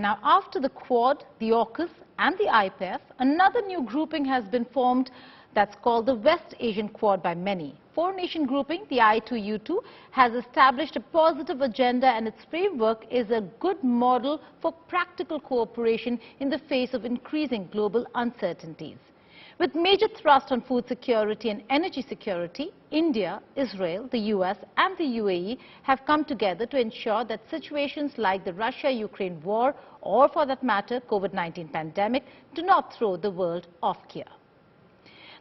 Now, after the Quad, the AUKUS and the IPEF, another new grouping has been formed that's called the West Asian Quad by many. Four-nation grouping, the I2U2, has established a positive agenda, and its framework is a good model for practical cooperation in the face of increasing global uncertainties. With major thrust on food security and energy security, India, Israel, the US and the UAE have come together to ensure that situations like the Russia-Ukraine war or, for that matter, COVID-19 pandemic do not throw the world off gear.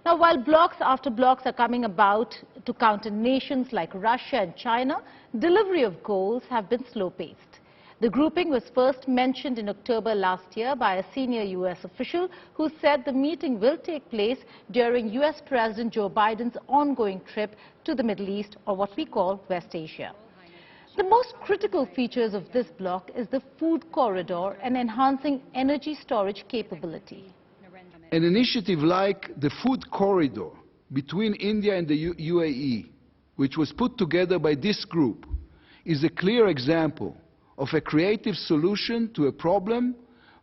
Now, while blocs after blocs are coming about to counter nations like Russia and China, delivery of goals have been slow-paced. The grouping was first mentioned in October last year by a senior US official who said the meeting will take place during US President Joe Biden's ongoing trip to the Middle East, or what we call West Asia. The most critical features of this bloc is the food corridor and enhancing energy storage capability. An initiative like the food corridor between India and the UAE, which was put together by this group, is a clear example of a creative solution to a problem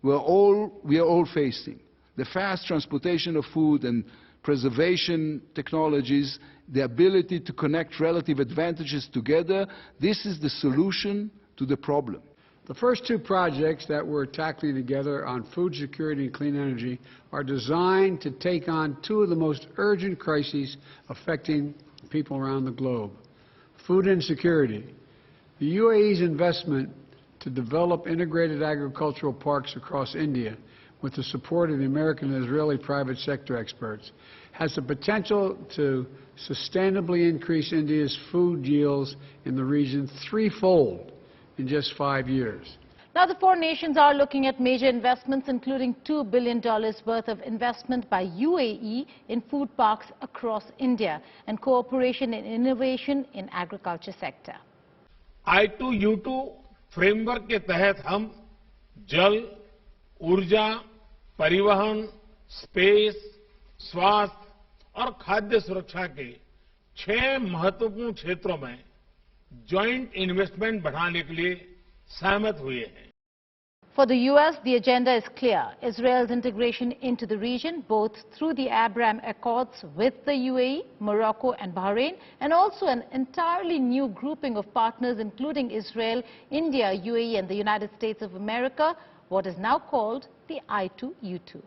we are all facing. The fast transportation of food and preservation technologies, the ability to connect relative advantages together, this is the solution to the problem. The first two projects that we're tackling together on food security and clean energy are designed to take on two of the most urgent crises affecting people around the globe: food insecurity. The UAE's investment to develop integrated agricultural parks across India, with the support of the American and Israeli private sector experts, has the potential to sustainably increase India's food yields in the region threefold in just 5 years. Now, the four nations are looking at major investments, including $2 billion worth of investment by UAE in food parks across India and cooperation and innovation in agriculture sector. I2U2 framework के तहत हम जल, ऊर्जा, परिवहन, space, स्वास्थ्य और खाद्य सुरक्षा के 6 महत्वपूर्ण क्षेत्रों में जॉइंट इन्वेस्टमेंट बढ़ाने के लिए सहमत हुए हैं. For the US, the agenda is clear. Israel's integration into the region, both through the Abraham Accords with the UAE, Morocco and Bahrain, and also an entirely new grouping of partners including Israel, India, UAE and the United States of America, what is now called the I2U2.